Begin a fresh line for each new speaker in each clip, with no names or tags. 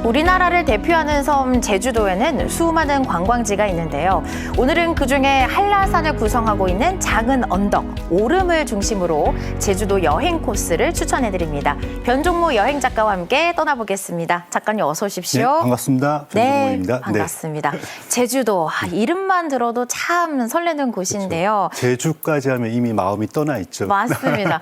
우리나라를 대표하는 섬 제주도에는 수많은 관광지가 있는데요. 오늘은 그중에 한라산을 구성하고 있는 작은 언덕, 오름을 중심으로 제주도 여행 코스를 추천해드립니다. 변종무 여행 작가와 함께 떠나보겠습니다. 작가님 어서 오십시오.
네, 반갑습니다. 변종무입니다.
네, 반갑습니다. 제주도, 이름만 들어도 참 설레는 곳인데요.
그렇죠. 제주까지 하면 이미 마음이 떠나 있죠.
맞습니다.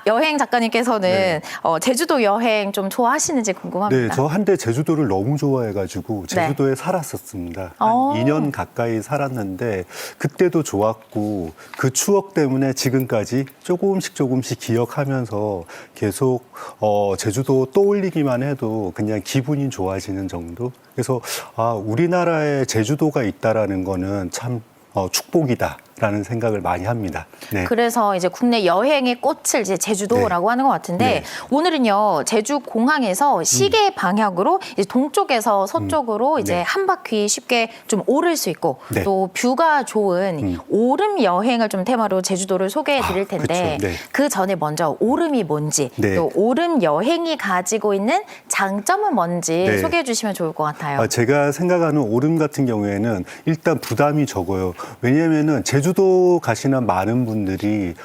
여행 작가님께서는
네.
제주도 여행 좀 좋아하시는지 궁금합니다.
네, 저 한때 제주도를 너무 좋아해가지고 제주도에 살았었습니다. 한 2년 가까이 살았는데 그때도 좋았고 그 추억 때문에 지금까지 조금씩 기억하면서 계속 제주도 떠올리기만 해도 그냥 기분이 좋아지는 정도. 그래서 우리나라에 제주도가 있다라는 거는 참 축복이다라는 생각을 많이 합니다. 네.
그래서 이제 국내 여행의 꽃을 이제 제주도라고 하는 것 같은데
네.
오늘은요 제주 공항에서 시계 방향으로 이제 동쪽에서 서쪽으로 이제
네.
한 바퀴 쉽게 좀 오를 수 있고
네.
또 뷰가 좋은 오름 여행을 좀 테마로 제주도를 소개해드릴 텐데
그쵸. 네.
그 전에 먼저 오름이 뭔지
네.
또 오름 여행이 가지고 있는 장점은 뭔지
네.
소개해주시면 좋을 것 같아요.
제가 생각하는 오름 같은 경우에는 일단 부담이 적어요. 왜냐하면은 제주도 가시는 많은 분들이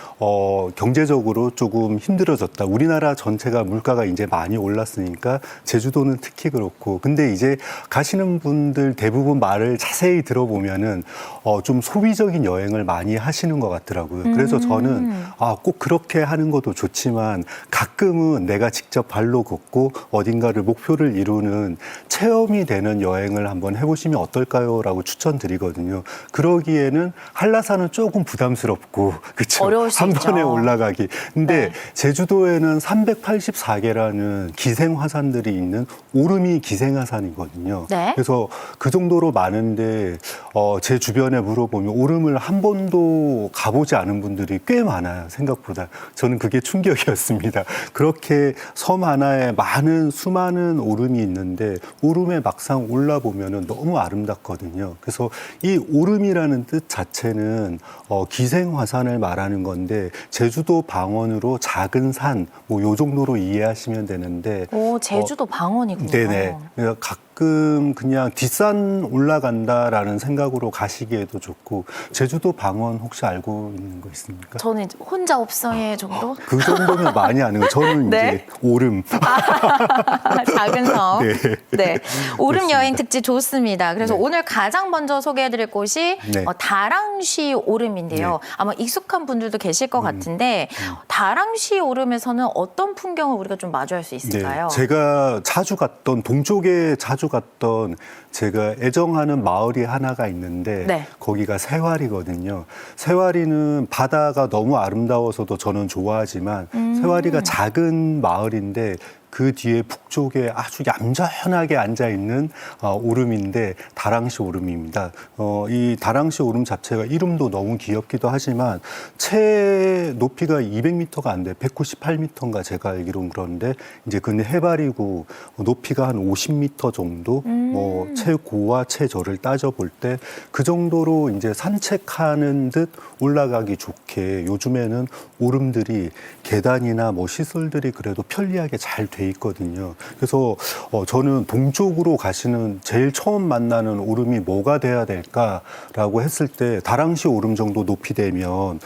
경제적으로 조금 힘들어졌다. 우리나라 전체가 물가가 이제 많이 올랐으니까 제주도는 특히 그렇고. 근데 이제 가시는 분들 대부분 말을 자세히 들어보면은 좀 소비적인 여행을 많이 하시는 것 같더라고요. 그래서 저는 꼭 그렇게 하는 것도 좋지만 가끔은 내가 직접 발로 걷고 어딘가를 목표를 이루는 체험이 되는 여행을 한번 해보시면 어떨까요? 라고 추천드리거든요. 그러기에는 한라산은 조금 부담스럽고 그렇죠.
어려울 수
한
있죠.
번에 올라가기. 근데
네.
제주도에는 384개라는 기생화산들이 있는 오름이 기생화산이거든요.
네.
그래서 그 정도로 많은데 제 주변에 물어보면 오름을 한 번도 가보지 않은 분들이 꽤 많아요. 생각보다. 저는 그게 충격이었습니다. 그렇게 섬 하나에 수많은 오름이 있는데 오름에 막상 올라보면 너무 아름답거든요. 그래서 이 오름이라는 뜻 자체는 기생화산을 말하는 건데 제주도 방언으로 작은 산, 요 정도로 이해하시면 되는데.
제주도 방언이군요.
네네. 가끔 그냥 뒷산 올라간다라는 생각으로 가시기에도 좋고 제주도 방언 혹시 알고 있는 거 있습니까?
저는 혼자 없어의 정도?
그 정도면 많이 아는 거예요. 저는
네.
이제 오름.
작은 섬.
네.
네. 오름
그렇습니다.
여행 특집 좋습니다. 그래서
네.
오늘 가장 먼저 소개해드릴 곳이
네.
다랑시 오름인데요.
네.
아마 익숙한 분들도 계실 것 같은데 다랑시 오름에서는 어떤 풍경을 우리가 좀 마주할 수 있을까요?
네. 제가 동쪽에 자주 갔던 제가 애정하는 마을이 하나가 있는데
네.
거기가 새와리거든요. 새와리는 바다가 너무 아름다워서도 저는 좋아하지만 새와리가 작은 마을인데 그 뒤에 북쪽에 아주 얌전하게 앉아있는 오름인데 다랑시 오름입니다. 이 다랑시 오름 자체가 이름도 너무 귀엽기도 하지만 채 높이가 200m가 안 돼. 198m인가 제가 알기로는 그런데 이제 근데 해발이고 높이가 한 50m 정도 최고와 최저를 따져볼 때 그 정도로 이제 산책하는 듯 올라가기 좋게 요즘에는 오름들이 계단이나 시설들이 그래도 편리하게 잘 돼 있거든요. 그래서 저는 동쪽으로 가시는 제일 처음 만나는 오름이 뭐가 돼야 될까라고 했을 때 다랑시 오름 정도 높이 되면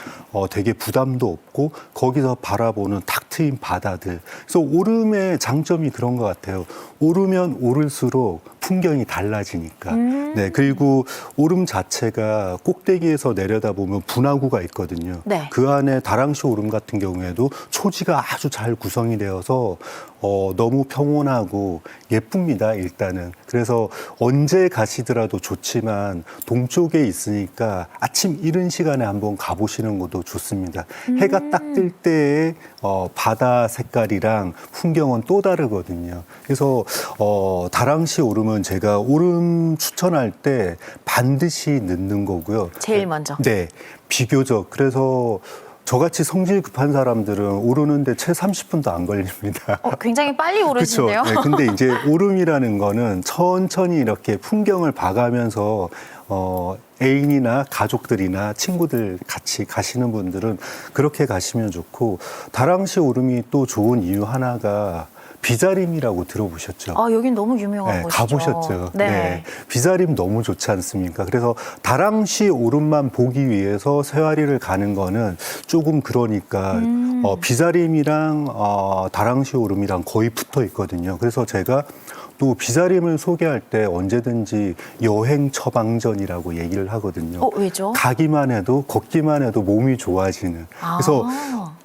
되게 부담도 없고 거기서 바라보는 탁 트인 바다들. 그래서 오름의 장점이 그런 것 같아요. 오르면 오를수록 풍경이 달라지니까. 네, 그리고 오름 자체가 꼭대기에서 내려다보면 분화구가 있거든요.
네.
그 안에 다랑시 오름 같은 경우에도 초지가 아주 잘 구성이 되어서 너무 평온하고 예쁩니다, 일단은. 그래서 언제 가시더라도 좋지만 동쪽에 있으니까 아침 이른 시간에 한번 가보시는 것도 좋습니다. 해가 딱 뜰 때의 바다 색깔이랑 풍경은 또 다르거든요. 그래서 다랑시 오름은 제가 오름 추천할 때 반드시 넣는 거고요.
제일 먼저.
네, 비교적. 그래서 저같이 성질 급한 사람들은 오르는데 채 30분도 안 걸립니다.
굉장히 빨리 오르시네요.
그렇죠. 네, 근데 이제 오름이라는 거는 천천히 이렇게 풍경을 봐가면서 애인이나 가족들이나 친구들 같이 가시는 분들은 그렇게 가시면 좋고 다랑시 오름이 또 좋은 이유 하나가 비자림이라고 들어보셨죠?
아, 여긴 너무 유명한
네,
곳이죠.
가보셨죠.
네.
비자림 너무 좋지 않습니까? 그래서 다랑시 오름만 보기 위해서 새와리를 가는 거는 조금 그러니까 비자림이랑 다랑시 오름이랑 거의 붙어 있거든요. 그래서 제가 또 비자림을 소개할 때 언제든지 여행 처방전이라고 얘기를 하거든요.
왜죠?
가기만 해도 걷기만 해도 몸이 좋아지는. 그래서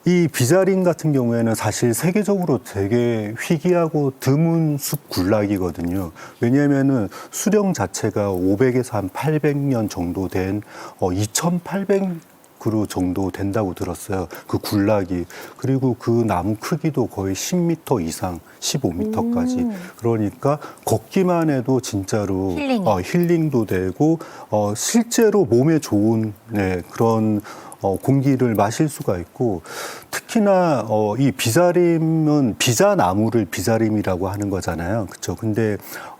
이 비자림 같은 경우에는 사실 세계적으로 되게 희귀하고 드문 숲 군락이거든요. 왜냐하면은 수령 자체가 500에서 한 800년 정도 된 2,800 그루 정도 된다고 들었어요. 그 군락이. 그리고 그 나무 크기도 거의 10m 이상, 15m까지. 그러니까 걷기만 해도 진짜로 힐링도 되고 실제로 몸에 좋은 그런 공기를 마실 수가 있고, 특히나 이 비자림은 비자나무를 비자림이라고 하는 거잖아요. 그렇죠? 근데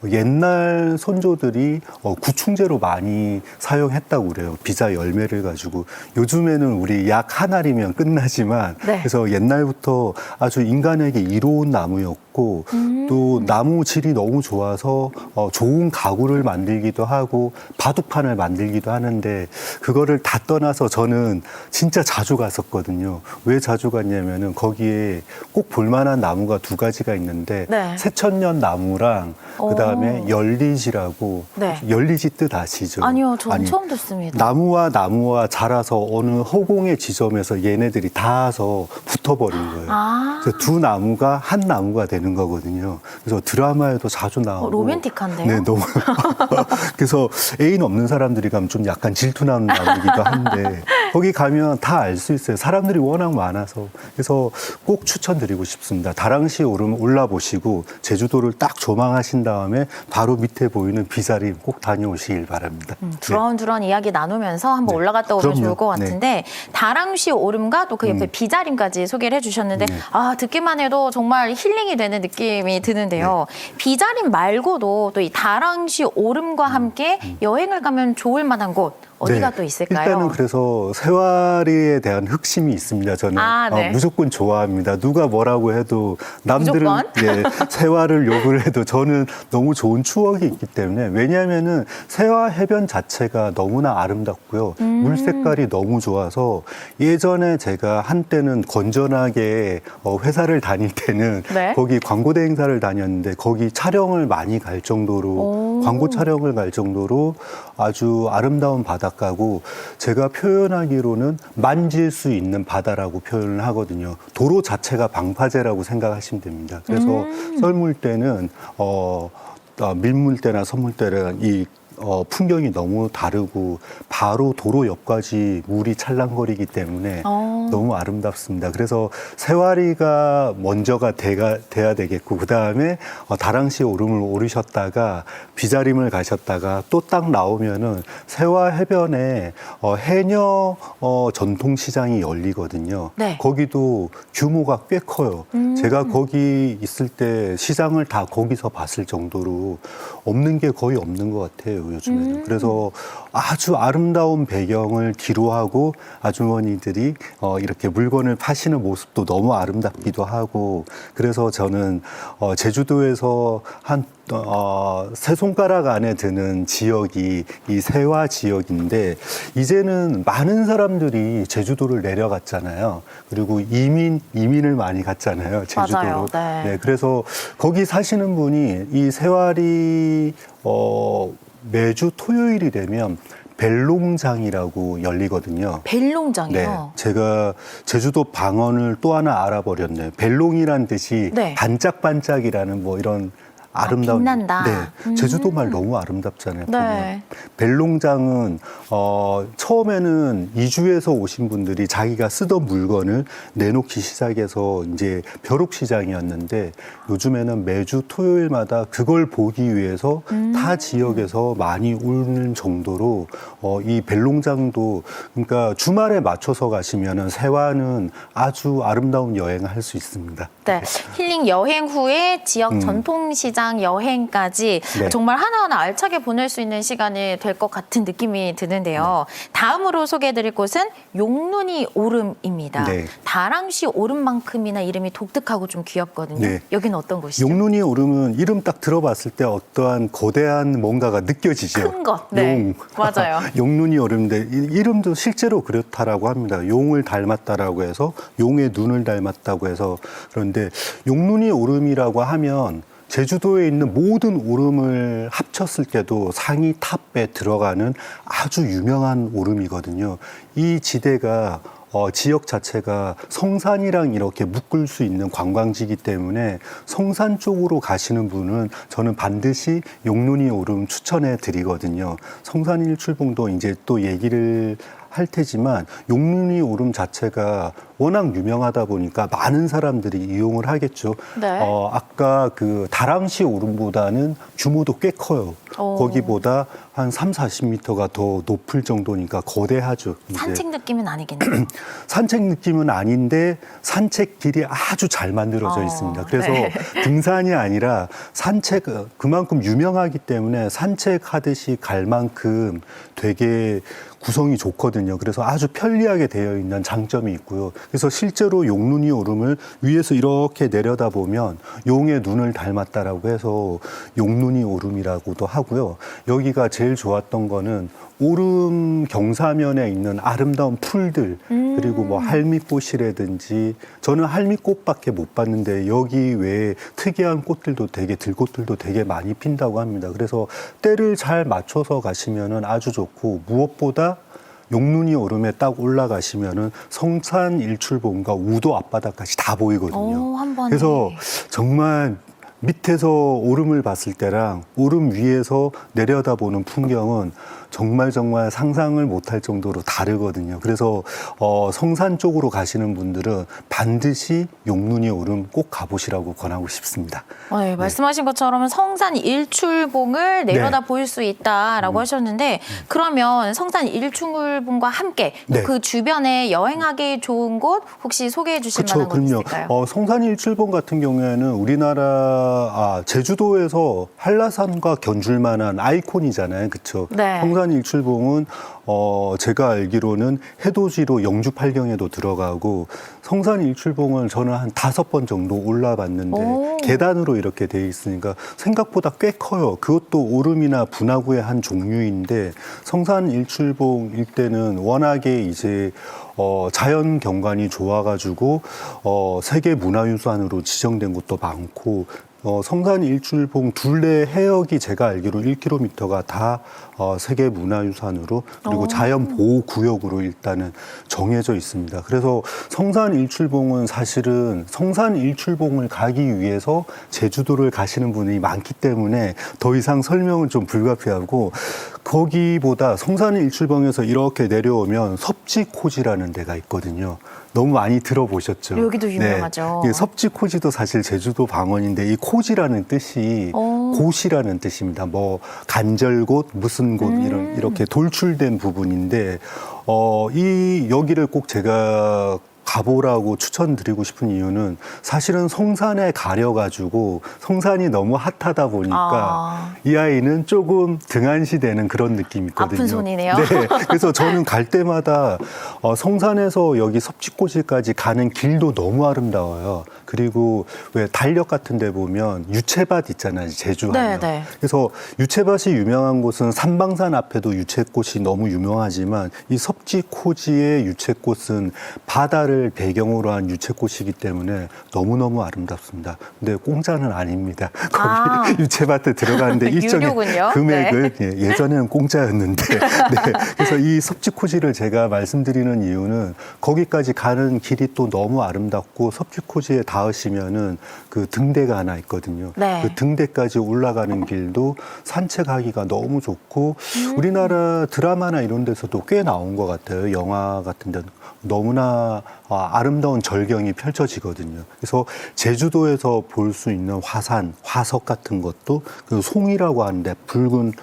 옛날 선조들이 구충제로 많이 사용했다고 그래요. 비자 열매를 가지고. 요즘에는 우리 약 한 알이면 끝나지만 그래서 옛날부터 아주 인간에게 이로운 나무였고 또 나무 질이 너무 좋아서 좋은 가구를 만들기도 하고 바둑판을 만들기도 하는데, 그거를 다 떠나서 저는 진짜 자주 갔었거든요. 왜 자주 갔냐면은 거기에 꼭 볼만한 나무가 두 가지가 있는데 새천년 나무랑 그다음에 열리지라고. 열리지 뜻 아시죠?
아니요, 저는 처음 듣습니다.
나무와 자라서 어느 허공의 지점에서 얘네들이 닿아서 붙어버린 거예요. 그래서 두 나무가 한 나무가 되는 거거든요. 그래서 드라마에도 자주 나오고.
로맨틱한데요?
네, 너무. 그래서 애인 없는 사람들이 가면 좀 약간 질투나는 나무기도 한데 거기 가면 다 알 수 있어요. 사람들이 워낙 많아서. 그래서 꼭 추천드리고 싶습니다. 다랑시 오름 올라보시고 제주도를 딱 조망하신 다음에 바로 밑에 보이는 비자림 꼭 다녀오시길 바랍니다.
두런두런 이야기 나누면서 한번 올라갔다 오면 좋을 것 같은데, 다랑시 오름과 또 그 옆에 비자림까지 소개를 해주셨는데 듣기만 해도 정말 힐링이 되는 느낌이 드는데요. 비자림 말고도 또 이 다랑시 오름과 함께 여행을 가면 좋을 만한 곳 어디가 또 있을까요?
일단은 그래서 새와리에 대한 흑심이 있습니다. 저는 무조건 좋아합니다. 누가 뭐라고 해도 남들은 새와를 욕을 해도 저는 너무 좋은 추억이 있기 때문에. 왜냐하면은 새와 해변 자체가 너무나 아름답고요. 물 색깔이 너무 좋아서 예전에 제가 한때는 건전하게 회사를 다닐 때는 거기 광고대 행사를 다녔는데 거기 촬영을 많이 갈 정도로 광고 촬영을 갈 정도로 아주 아름다운 바닷가고, 제가 표현하기로는 만질 수 있는 바다라고 표현을 하거든요. 도로 자체가 방파제라고 생각하시면 됩니다. 그래서 썰물 때는 밀물 때나 선물 때는 이 풍경이 너무 다르고 바로 도로 옆까지 물이 찰랑거리기 때문에 너무 아름답습니다. 그래서 새와리가 먼저가 돼야 되겠고, 그 다음에 다랑시 오름을 오르셨다가 비자림을 가셨다가 또 딱 나오면은 새와 해변에 해녀 전통시장이 열리거든요. 거기도 규모가 꽤 커요. 제가 거기 있을 때 시장을 다 거기서 봤을 정도로 없는 게 거의 없는 것 같아요. 요즘에는. 그래서 아주 아름다운 배경을 뒤로하고 아주머니들이 이렇게 물건을 파시는 모습도 너무 아름답기도 하고, 그래서 저는 제주도에서 한 세 손가락 안에 드는 지역이 이 새와 지역인데, 이제는 많은 사람들이 제주도를 내려갔잖아요. 그리고 이민을 많이 갔잖아요. 제주도로. 그래서 거기 사시는 분이 이 새와리 매주 토요일이 되면 벨롱장이라고 열리거든요.
벨롱장이요?
제가 제주도 방언을 또 하나 알아버렸네요. 벨롱이란 뜻이 반짝반짝이라는 뭐 이런 아름다운.
빛난다.
제주도 말 너무 아름답잖아요. 보면. 벨롱장은 처음에는 이주해서 오신 분들이 자기가 쓰던 물건을 내놓기 시작해서 이제 벼룩시장이었는데, 요즘에는 매주 토요일마다 그걸 보기 위해서 타 지역에서 많이 오는 정도로 이 벨롱장도, 그러니까 주말에 맞춰서 가시면은 새와는 아주 아름다운 여행을 할 수 있습니다.
힐링 여행 후에 지역 전통시장 광장 여행까지
네.
정말 하나하나 알차게 보낼 수 있는 시간이 될 것 같은 느낌이 드는데요. 다음으로 소개해드릴 곳은 용눈이 오름입니다.
네.
다랑시 오름만큼이나 이름이 독특하고 좀 귀엽거든요.
네.
여기는 어떤 곳이죠?
용눈이 오름은 이름 딱 들어봤을 때 어떠한 거대한 뭔가가 느껴지죠.
큰 것. 네.
용.
맞아요.
용눈이 오름인데 이름도 실제로 그렇다라고 합니다. 용을 닮았다라고 해서 용의 눈을 닮았다고 해서 그런데 용눈이 오름이라고 하면 제주도에 있는 모든 오름을 합쳤을 때도 상위 탑에 들어가는 아주 유명한 오름이거든요. 이 지대가 지역 자체가 성산이랑 이렇게 묶을 수 있는 관광지이기 때문에 성산 쪽으로 가시는 분은 저는 반드시 용눈이 오름 추천해 드리거든요. 성산 일출봉도 이제 또 얘기를 할 테지만 용눈이 오름 자체가 워낙 유명하다 보니까 많은 사람들이 이용을 하겠죠.
네.
아까 그 다랑시 오름보다는 규모도 꽤 커요. 거기보다 한 3, 40m가 더 높을 정도니까 거대하죠. 이제.
산책 느낌은 아니겠네요.
산책 느낌은 아닌데 산책길이 아주 잘 만들어져 있습니다. 그래서
네.
등산이 아니라 산책, 그만큼 유명하기 때문에 산책하듯이 갈 만큼 되게 구성이 좋거든요. 그래서 아주 편리하게 되어 있는 장점이 있고요. 그래서 실제로 용눈이 오름을 위에서 이렇게 내려다보면 용의 눈을 닮았다라고 해서 용눈이 오름이라고도 하고요. 여기가 제일 좋았던 거는 오름 경사면에 있는 아름다운 풀들 그리고 뭐 할미꽃이라든지 저는 할미꽃밖에 못 봤는데 여기 외에 특이한 꽃들도 되게 들꽃들도 되게 많이 핀다고 합니다. 그래서 때를 잘 맞춰서 가시면은 아주 좋고 무엇보다 용눈이 오름에 딱 올라가시면은 성산 일출봉과 우도 앞바다까지 다 보이거든요.
한 번에.
그래서 정말 밑에서 오름을 봤을 때랑 오름 위에서 내려다보는 풍경은 정말 상상을 못할 정도로 다르거든요. 그래서 성산 쪽으로 가시는 분들은 반드시 용눈이 오름 꼭 가보시라고 권하고 싶습니다.
네, 말씀하신 것처럼 성산 일출봉을 내려다
네.
볼 수 있다라고 하셨는데 그러면 성산 일출봉과 함께
네.
그 주변에 여행하기 좋은 곳 혹시 소개해 주실 만한 곳
그럼요.
있을까요?
성산 일출봉 같은 경우에는 우리나라 제주도에서 한라산과 견줄 만한 아이콘이잖아요. 그렇죠?
네.
성산 일출봉은 제가 알기로는 해돋이로 영주 팔경에도 들어가고 성산 일출봉을 저는 한 5번 정도 올라봤는데 계단으로 이렇게 돼 있으니까 생각보다 꽤 커요. 그것도 오름이나 분화구의 한 종류인데 성산 일출봉 일대는 워낙에 이제 자연 경관이 좋아가지고 세계 문화유산으로 지정된 곳도 많고 성산 일출봉 둘레 해역이 제가 알기로 1km가 다 세계 문화유산으로 그리고 자연 보호 구역으로 일단은 정해져 있습니다. 그래서 성산 일출봉은 사실은 성산 일출봉을 가기 위해서 제주도를 가시는 분이 많기 때문에 더 이상 설명은 좀 불가피하고 거기보다 성산 일출봉에서 이렇게 내려오면 섭지코지라는 데가 있거든요. 너무 많이 들어보셨죠?
여기도 유명하죠.
네. 섭지코지도 사실 제주도 방언인데 이 코지라는 뜻이 곳이라는 뜻입니다. 뭐 간절곶, 무슨 곳 이렇게 돌출된 부분인데 여기를 꼭 제가 가보라고 추천드리고 싶은 이유는 사실은 성산에 가려가지고 성산이 너무 핫하다 보니까 이 아이는 조금 등한시되는 그런 느낌이 있거든요.
아픈 손이네요.
네. 그래서 저는 갈 때마다 성산에서 여기 섭지코지까지 가는 길도 너무 아름다워요. 그리고 왜 달력 같은 데 보면 유채밭 있잖아요. 제주하면.
네.
그래서 유채밭이 유명한 곳은 삼방산 앞에도 유채꽃이 너무 유명하지만 이 섭지코지의 유채꽃은 바다를 배경으로 한 유채꽃이기 때문에 너무너무 아름답습니다. 근데 공짜는 아닙니다. 거기 유채밭에 들어가는데 일정의
유료군요.
금액을 예전에는 공짜였는데 그래서 이 섭지코지를 제가 말씀드리는 이유는 거기까지 가는 길이 또 너무 아름답고 섭지코지에 닿으시면은 그 등대가 하나 있거든요.
네.
그 등대까지 올라가는 길도 산책하기가 너무 좋고 우리나라 드라마나 이런 데서도 꽤 나온 것 같아요. 영화 같은 데는 너무나 아름다운 절경이 펼쳐지거든요. 그래서 제주도에서 볼 수 있는 화산, 화석 같은 것도 그 송이라고 하는데 붉은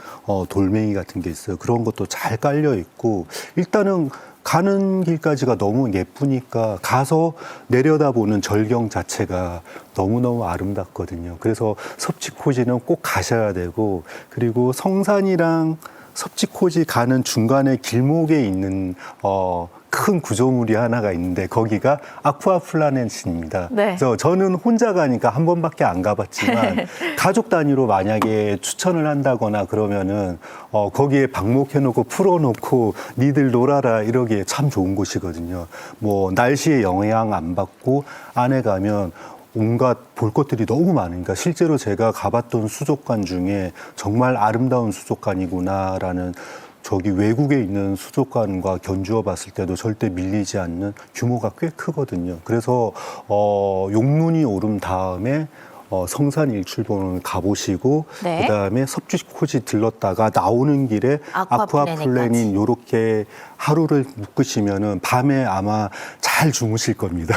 돌멩이 같은 게 있어요. 그런 것도 잘 깔려 있고 일단은 가는 길까지가 너무 예쁘니까 가서 내려다보는 절경 자체가 너무너무 아름답거든요. 그래서 섭지코지는 꼭 가셔야 되고, 그리고 성산이랑 섭지코지 가는 중간에 길목에 있는 큰 구조물이 하나가 있는데 거기가 아쿠아플라넷입니다.
네.
그래서 저는 혼자 가니까 한 번밖에 안 가봤지만 가족 단위로 만약에 추천을 한다거나 그러면은 거기에 방목해놓고 풀어놓고 니들 놀아라 이러기에 참 좋은 곳이거든요. 뭐 날씨에 영향 안 받고 안에 가면 온갖 볼 것들이 너무 많으니까 실제로 제가 가봤던 수족관 중에 정말 아름다운 수족관이구나라는, 저기 외국에 있는 수족관과 견주어 봤을 때도 절대 밀리지 않는 규모가 꽤 크거든요. 그래서 용문이 오름 다음에 성산 일출봉을 가보시고
네.
그다음에 섭지코지 들렀다가 나오는 길에 아쿠아플래닛 요렇게 하루를 묵으시면은 밤에 아마 잘 주무실 겁니다.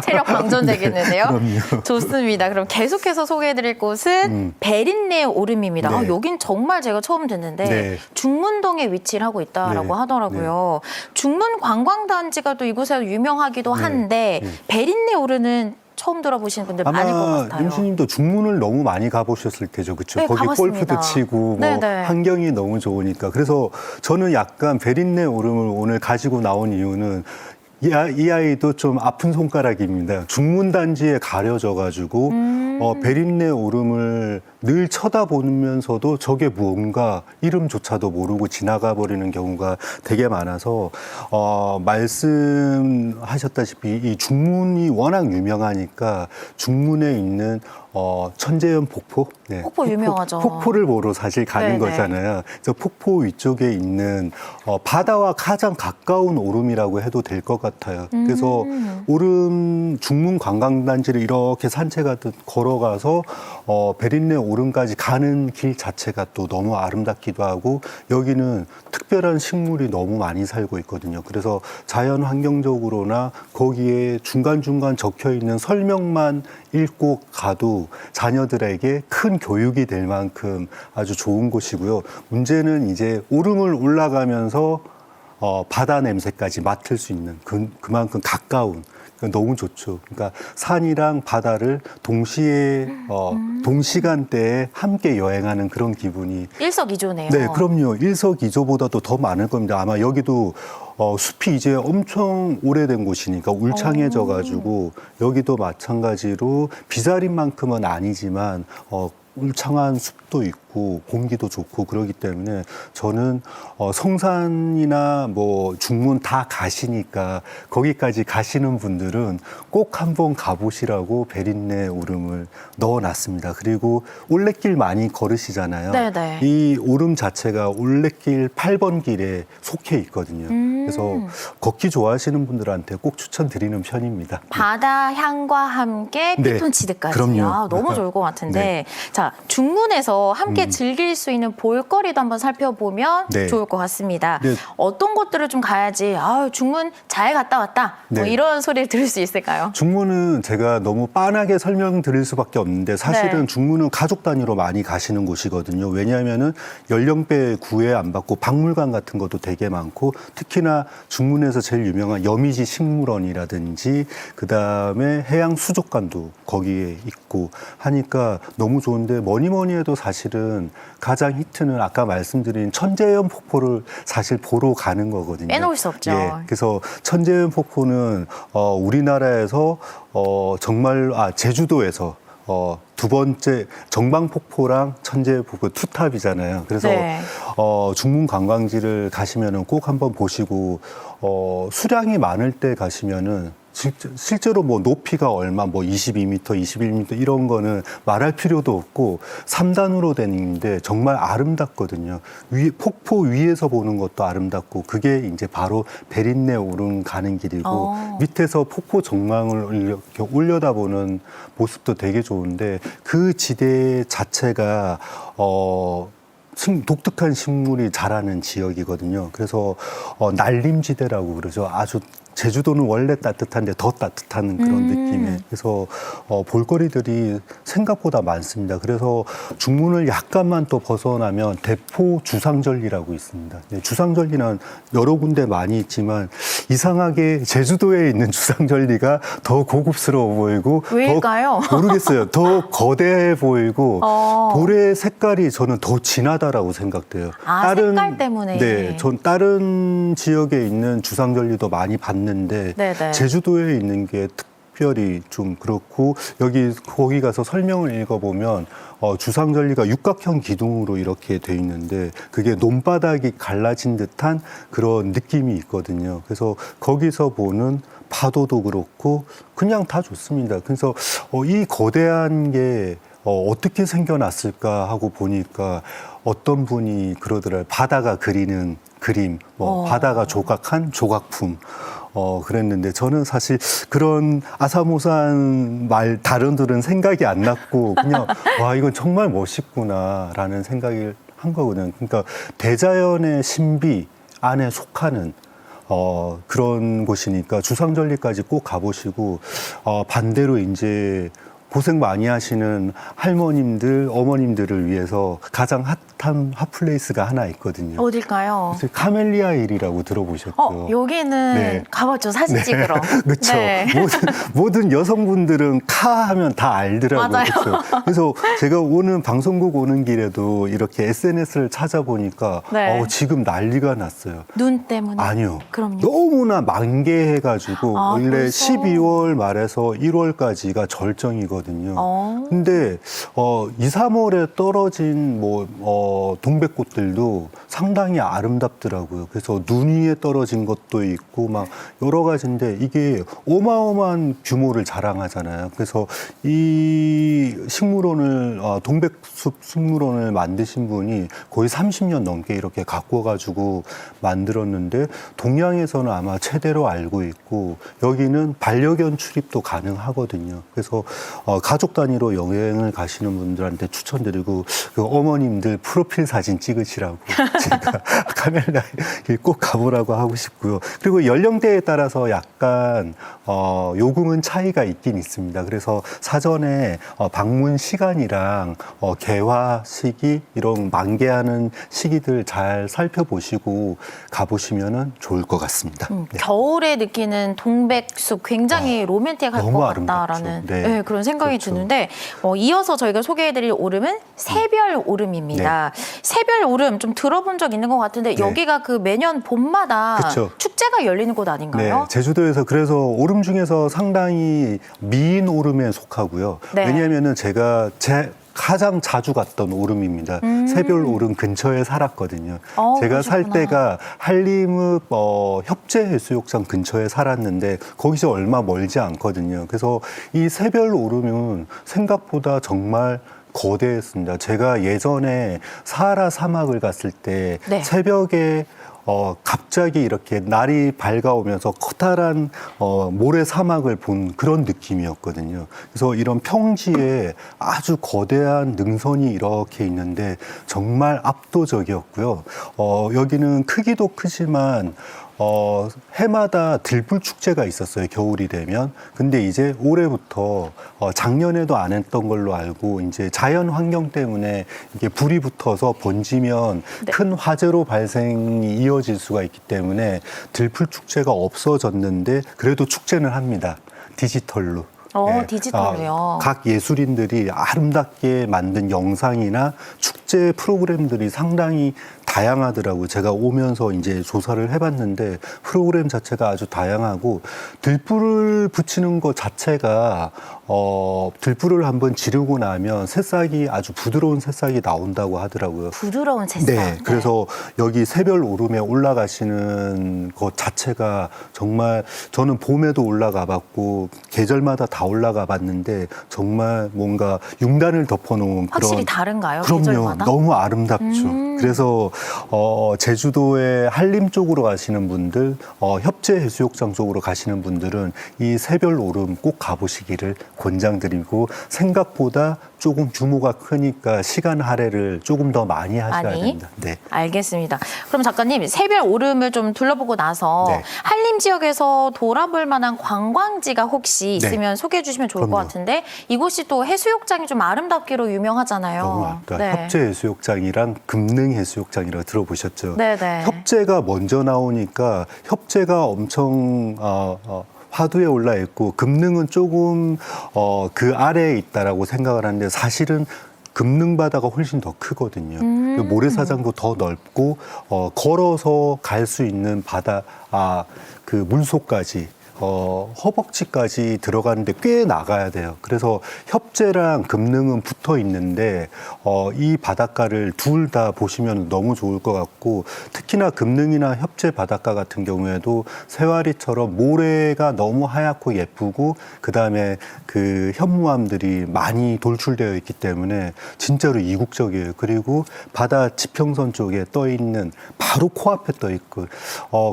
체력 방전되겠는데요.
그럼요.
좋습니다. 그럼 계속해서 소개해드릴 곳은 베린네 오름입니다.
네.
여긴 정말 제가 처음 듣는데
네.
중문동에 위치를 하고 있다라고
네.
하더라고요. 중문 관광단지가 또 이곳에서 유명하기도
네.
한데
네.
베린네 오름은 처음 들어보시는 분들 많을 것
아마
같아요.
임수님도 중문을 너무 많이 가보셨을 테죠, 그렇죠?
네,
거기
가봤습니다.
골프도 치고 뭐
네네.
환경이 너무 좋으니까. 그래서 저는 약간 베린네 오름을 오늘 가지고 나온 이유는 이 아이도 좀 아픈 손가락입니다. 중문 단지에 가려져가지고 베린네 오름을 늘 쳐다보면서도 저게 무언가 이름조차도 모르고 지나가 버리는 경우가 되게 많아서 말씀하셨다시피 이 중문이 워낙 유명하니까 중문에 있는 천재연 폭포, 네.
폭포 유명하죠.
폭포를 보러 사실 가는
네네.
거잖아요. 그래서 폭포 위쪽에 있는 바다와 가장 가까운 오름이라고 해도 될 것 같아요. 그래서 오름 중문 관광단지를 이렇게 산책하듯 걸어가서 베린네 오름까지 가는 길 자체가 또 너무 아름답기도 하고, 여기는 특별한 식물이 너무 많이 살고 있거든요. 그래서 자연 환경적으로나 거기에 중간중간 적혀 있는 설명만 읽고 가도 자녀들에게 큰 교육이 될 만큼 아주 좋은 곳이고요. 문제는 이제 오름을 올라가면서 바다 냄새까지 맡을 수 있는 그만큼 가까운, 너무 좋죠. 그러니까 산이랑 바다를 동시에 동시간대에 함께 여행하는 그런 기분이.
일석이조네요.
네, 그럼요. 일석이조보다도 더 많을 겁니다. 아마 여기도 숲이 이제 엄청 오래된 곳이니까 울창해져가지고 여기도 마찬가지로 비자림만큼은 아니지만 울창한 숲도 있고 공기도 좋고 그러기 때문에 저는 성산이나 뭐 중문 다 가시니까 거기까지 가시는 분들은 꼭 한번 가보시라고 베린네 오름을 넣어놨습니다. 그리고 올레길 많이 걸으시잖아요.
네네.
이 오름 자체가 올레길 8번 길에 속해 있거든요. 그래서 걷기 좋아하시는 분들한테 꼭 추천드리는 편입니다.
바다 향과 함께
네.
피톤치드까지.
그럼요.
아, 너무 좋을 것 같은데.
네.
자, 중문에서 함께 즐길 수 있는 볼거리도 한번 살펴보면
네.
좋을 것 같습니다.
네.
어떤 곳들을 좀 가야지, 중문 잘 갔다 왔다. 뭐
네.
이런 소리를 들을 수 있을까요?
중문은 제가 너무 빤하게 설명드릴 수밖에 없는데 사실은
네.
중문은 가족 단위로 많이 가시는 곳이거든요. 왜냐하면은 연령대 구애 안 받고 박물관 같은 것도 되게 많고, 특히나 중문에서 제일 유명한 여미지 식물원이라든지 그다음에 해양 수족관도 거기에 있고 하니까 너무 좋은데, 뭐니 해도 사실은 가장 히트는 아까 말씀드린 천재연 폭포를 사실 보러 가는 거거든요.
빼놓을 수 없죠.
예, 그래서 천재연 폭포는 우리나라에서 정말 제주도에서 두 번째 정방폭포랑 천재폭포 투탑이잖아요. 그래서
네.
중문 관광지를 가시면은 꼭 한번 보시고, 수량이 많을 때 가시면은 실제로 뭐 높이가 얼마, 뭐 22m, 21m 이런 거는 말할 필요도 없고 3단으로 되는데 정말 아름답거든요. 폭포 위에서 보는 것도 아름답고, 그게 이제 바로 베린네 오름 가는 길이고 밑에서 폭포 정망을 이렇게 올려다보는 모습도 되게 좋은데, 그 지대 자체가 독특한 식물이 자라는 지역이거든요. 그래서 날림지대라고 그러죠. 아주 제주도는 원래 따뜻한데 더 따뜻한 그런 느낌에 그래서 볼거리들이 생각보다 많습니다. 그래서 중문을 약간만 또 벗어나면 대포 주상절리라고 있습니다. 네, 주상절리는 여러 군데 많이 있지만 이상하게 제주도에 있는 주상절리가 더 고급스러워 보이고
왜일까요?
모르겠어요. 더 거대해 보이고 돌의 색깔이 저는 더 진하다라고 생각돼요.
색깔 때문에.
네, 전 다른 지역에 있는 주상절리도 많이 봤는데
네네.
제주도에 있는 게 특별히 좀 그렇고 거기 가서 설명을 읽어보면 주상절리가 육각형 기둥으로 이렇게 돼 있는데 그게 논바닥이 갈라진 듯한 그런 느낌이 있거든요. 그래서 거기서 보는 파도도 그렇고 그냥 다 좋습니다. 그래서 이 거대한 게 어떻게 생겨났을까 하고 보니까 어떤 분이 그러더라고요. 바다가 그리는 그림, 바다가 조각한 조각품. 그랬는데 저는 사실 그런 아사모사한 말 단어들은 생각이 안 났고 그냥 와 이건 정말 멋있구나라는 생각을 한 거거든요. 그러니까 대자연의 신비 안에 속하는 그런 곳이니까 주상절리까지 꼭 가보시고 반대로 이제 고생 많이 하시는 할머님들, 어머님들을 위해서 가장 핫한 핫플레이스가 하나 있거든요.
어딜까요?
카멜리아 힐이라고 들어보셨죠?
여기는
네.
가봤죠. 사진 찍으러.
그렇죠.
네.
모든 여성분들은 카 하면 다 알더라고요.
맞아요.
그렇죠? 그래서 제가 방송국 오는 길에도 이렇게 SNS를 찾아보니까
네.
지금 난리가 났어요.
눈 때문에?
아니요.
그럼요.
너무나 만개해가지고 원래
벌써?
12월 말에서 1월까지가 절정이거든요. 근데 2, 3월에 떨어진 동백꽃들도 상당히 아름답더라고요. 그래서 눈 위에 떨어진 것도 있고 막 여러 가지인데 이게 어마어마한 규모를 자랑하잖아요. 그래서 이 식물원을 동백숲 식물원을 만드신 분이 거의 30년 넘게 이렇게 가꿔가지고 만들었는데 동양에서는 아마 최대로 알고 있고 여기는 반려견 출입도 가능하거든요. 그래서 가족 단위로 여행을 가시는 분들한테 추천드리고 그 어머님들 프로필 사진 찍으시라고 제가 카멜라 꼭 가보라고 하고 싶고요. 그리고 연령대에 따라서 약간 요금은 차이가 있긴 있습니다. 그래서 사전에 방문 시간이랑 개화 시기 이런 만개하는 시기들 잘 살펴보시고 가보시면은 좋을 것 같습니다. 네.
겨울에 느끼는 동백숲 굉장히 로맨틱할
너무
것
아름답죠.
같다라는
네.
그런 생각이
그렇죠.
드는데 이어서 저희가 소개해드릴 오름은 새별 오름입니다. 새별 오름 좀 들어본 적 있는 것 같은데
네.
여기가 그 매년 봄마다
그쵸.
축제가 열리는 곳 아닌가요?
네, 제주도에서 그래서 오름 중에서 상당히 미인 오름에 속하고요.
네.
왜냐하면은 제가 가장 자주 갔던 오름입니다. 새별 오름 근처에 살았거든요. 제가 살
그러셨구나.
때가 한림읍 협재해수욕장 근처에 살았는데 거기서 얼마 멀지 않거든요. 그래서 이 새별 오름은 생각보다 정말 거대했습니다. 제가 예전에 사하라 사막을 갔을 때
네.
새벽에 갑자기 이렇게 날이 밝아오면서 커다란 모래 사막을 본 그런 느낌이었거든요. 그래서 이런 평지에 아주 거대한 능선이 이렇게 있는데 정말 압도적이었고요. 여기는 크기도 크지만 해마다 들불 축제가 있었어요. 겨울이 되면. 근데 이제 올해부터 작년에도 안 했던 걸로 알고 이제 자연 환경 때문에 이게 불이 붙어서 번지면
네.
큰 화재로 발생이 이어질 수가 있기 때문에 들불 축제가 없어졌는데 그래도 축제는 합니다. 디지털로.
디지털로요.
각 예술인들이 아름답게 만든 영상이나 축제 프로그램들이 상당히 다양하더라고요. 제가 오면서 이제 조사를 해봤는데 프로그램 자체가 아주 다양하고 들불을 붙이는 것 자체가 들불을 한번 지르고 나면 새싹이 아주 부드러운 새싹이 나온다고 하더라고요.
부드러운 새싹.
네, 그래서 여기 새별 오름에 올라가시는 것 자체가 정말 저는 봄에도 올라가 봤고 계절마다 다 올라가 봤는데 정말 뭔가 융단을 덮어놓은
확실히
그런
다른가요?
그럼요.
계절마다? 바다?
너무 아름답죠. 그래서 제주도의 한림 쪽으로 가시는 분들, 협재 해수욕장 쪽으로 가시는 분들은 이 새별 오름 꼭 가보시기를 권장드리고, 생각보다 조금 규모가 크니까 시간 할애를 조금 더 많이 하셔야 됩니다. 네.
알겠습니다. 그럼 작가님, 새별 오름을 좀 둘러보고 나서
네.
한림 지역에서 돌아볼 만한 관광지가 혹시 있으면 소개해 주시면 좋을 것
그럼요.
같은데, 이곳이 또 해수욕장이 좀 아름답기로 유명하잖아요.
너무 아까
네.
협재 해수욕장이랑 금능 해수욕장이라고 들어보셨죠?
네네.
협재가 먼저 나오니까 협재가 엄청 화두에 올라 있고, 금능은 조금 그 아래에 있다라고 생각을 하는데, 사실은 금능 바다가 훨씬 더 크거든요. 그 모래사장도 더 넓고, 걸어서 갈 수 있는 바다, 그 물속까지, 허벅지까지 들어가는데 꽤 나가야 돼요. 그래서 협재랑 금능은 붙어 있는데, 이 바닷가를 둘 다 보시면 너무 좋을 것 같고, 특히나 금능이나 협재 바닷가 같은 경우에도 새와리처럼 모래가 너무 하얗고 예쁘고, 그 다음에 그 현무암들이 많이 돌출되어 있기 때문에 진짜로 이국적이에요. 그리고 바다 지평선 쪽에 떠 있는, 바로 코앞에 떠 있고,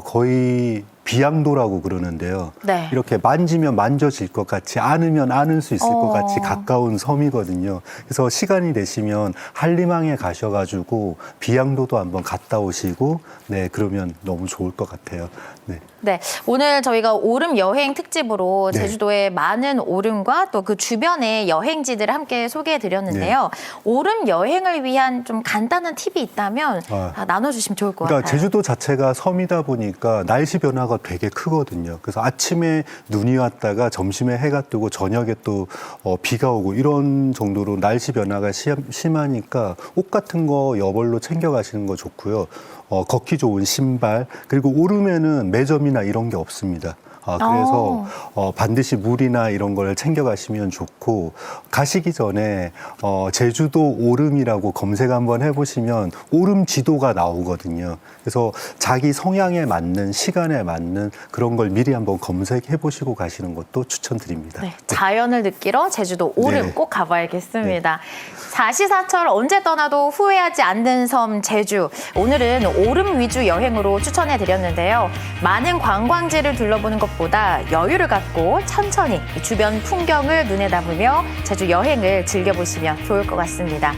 거의 비양도라고 그러는데요.
네.
이렇게 만지면 만져질 것 같이, 안으면 안을 수 있을 것 같이 가까운 섬이거든요. 그래서 시간이 되시면 한림항에 가셔가지고 비양도도 한번 갔다 오시고, 네, 그러면 너무 좋을 것 같아요. 네.
네, 오늘 저희가 오름 여행 특집으로
네.
제주도의 많은 오름과 또 그 주변의 여행지들을 함께 소개해 드렸는데요. 오름 여행을 위한 좀 간단한 팁이 있다면 나눠주시면 좋을 것
그러니까
같아요.
제주도 자체가 섬이다 보니까 날씨 변화가 되게 크거든요. 그래서 아침에 눈이 왔다가 점심에 해가 뜨고 저녁에 또 비가 오고, 이런 정도로 날씨 변화가 심하니까 옷 같은 거 여벌로 챙겨가시는 거 좋고요. 걷기 좋은 신발, 그리고 오름에는 매점이나 이런 게 없습니다. 그래서 반드시 물이나 이런 걸 챙겨가시면 좋고, 가시기 전에 제주도 오름이라고 검색 한번 해보시면 오름 지도가 나오거든요. 그래서 자기 성향에 맞는, 시간에 맞는 그런 걸 미리 한번 검색해 보시고 가시는 것도 추천드립니다.
네, 자연을 느끼러 제주도 오름
네.
꼭 가봐야겠습니다. 사시사철 언제 떠나도 후회하지 않는 섬 제주. 오늘은 오름 위주 여행으로 추천해 드렸는데요. 많은 관광지를 둘러보는 것보다 여유를 갖고 천천히 주변 풍경을 눈에 담으며 제주 여행을 즐겨보시면 좋을 것 같습니다.